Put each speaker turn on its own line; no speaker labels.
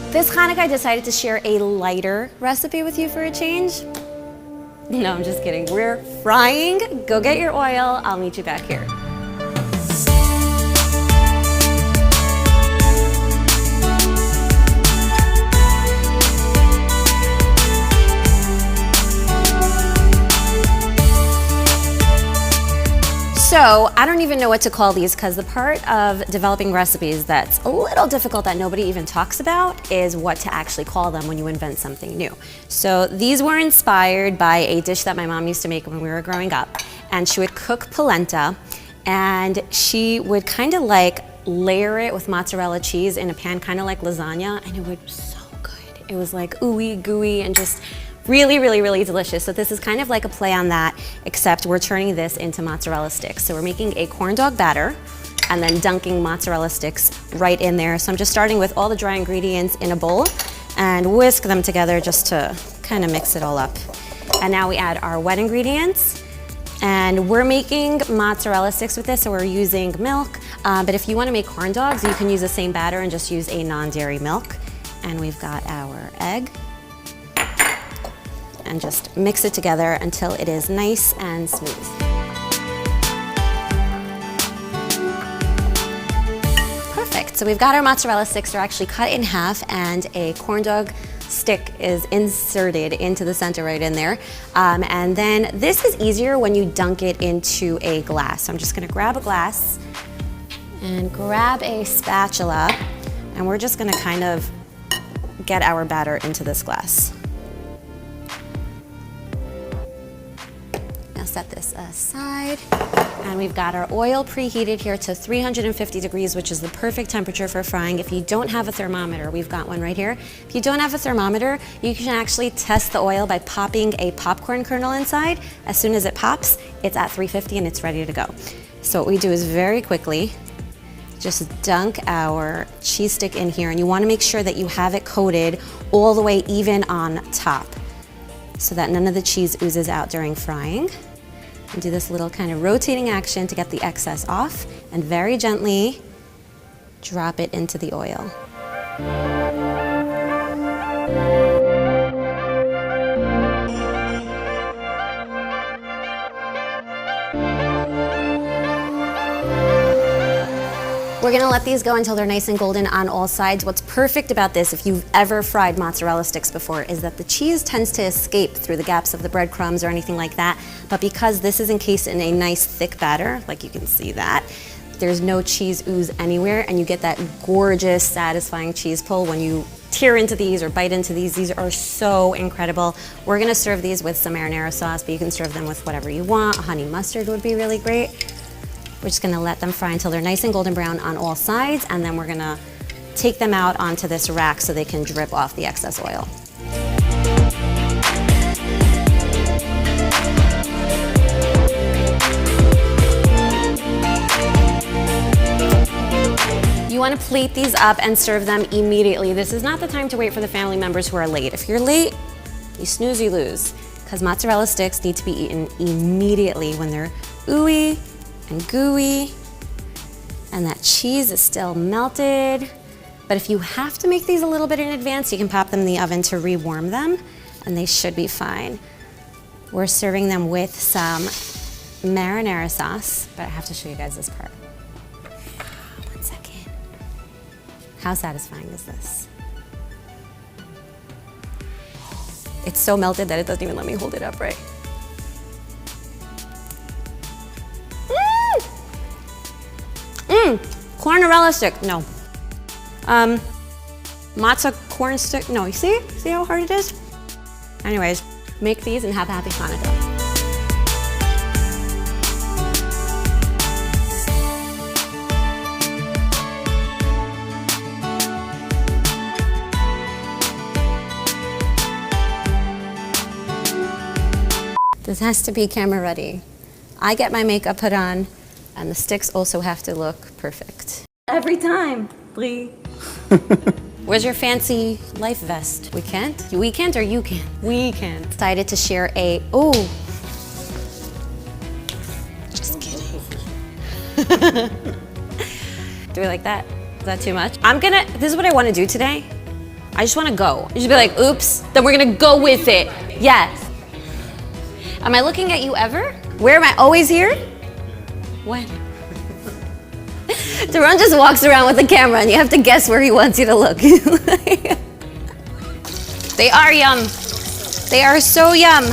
This Chanukah, I decided to share a lighter recipe with you for a change. No, I'm just kidding. We're frying. Go get your oil. I'll meet you back here. So I don't even know what to call these, because the part of developing recipes that's a little difficult that nobody even talks about is what to actually call them when you invent something new. So these were inspired by a dish that my mom used to make when we were growing up. And she would cook polenta, and she would kind of like layer it with mozzarella cheese in a pan, kind of like lasagna, and it would be so good. It was like ooey gooey and just really, really, really delicious. So this is kind of like a play on that, except we're turning this into mozzarella sticks. So we're making a corn dog batter and then dunking mozzarella sticks right in there. So I'm just starting with all the dry ingredients in a bowl and whisk them together just to kind of mix it all up. And now we add our wet ingredients. And we're making mozzarella sticks with this, so we're using milk. But if you want to make corn dogs, you can use the same batter and just use a non-dairy milk. And we've got our egg. And just mix it together until it is nice and smooth. Perfect, so we've got our mozzarella sticks. They're actually cut in half, and a corn dog stick is inserted into the center right in there. And then this is easier when you dunk it into a glass. So I'm just gonna grab a glass and grab a spatula, and we're just gonna kind of get our batter into this glass. Set this aside, and we've got our oil preheated here to 350 degrees, which is the perfect temperature for frying. If you don't have a thermometer, we've got one right here. If you don't have a thermometer, you can actually test the oil by popping a popcorn kernel inside. As soon as it pops, it's at 350 and it's ready to go. So what we do is very quickly just dunk our cheese stick in here, and you want to make sure that you have it coated all the way even on top so that none of the cheese oozes out during frying. And do this little kind of rotating action to get the excess off, and very gently drop it into the oil. We're gonna let these go until they're nice and golden on all sides. What's perfect about this, if you've ever fried mozzarella sticks before, is that the cheese tends to escape through the gaps of the breadcrumbs or anything like that. But because this is encased in a nice thick batter, like you can see that, there's no cheese ooze anywhere, and you get that gorgeous, satisfying cheese pull when you tear into these or bite into these. These are so incredible. We're gonna serve these with some marinara sauce, but you can serve them with whatever you want. Honey mustard would be really great. We're just gonna let them fry until they're nice and golden brown on all sides, and then we're gonna take them out onto this rack so they can drip off the excess oil. You wanna plate these up and serve them immediately. This is not the time to wait for the family members who are late. If you're late, you snooze, you lose, because mozzarella sticks need to be eaten immediately when they're ooey and gooey, and that cheese is still melted. But if you have to make these a little bit in advance, you can pop them in the oven to rewarm them, and they should be fine. We're serving them with some marinara sauce, but I have to show you guys this part. One second. How satisfying is this? It's so melted that it doesn't even let me hold it up right. Cornarella stick, no. Matzo corn stick, no. You see? See how hard it is? Anyways, make these and have a happy Chanukah. This has to be camera ready. I get my makeup put on, and the sticks also have to look perfect. Every time, Lee. Where's your fancy life vest? We can't? We can't or you can? We can. Decided to share a, oh. Just kidding. Do we like that? Is that too much? This is what I want to do today. I just want to go. You should be like, oops, then we're gonna go with it. Yes. Am I looking at you ever? Where am I always here? When? Daron just walks around with the camera and you have to guess where he wants you to look. They are yum. They are so yum.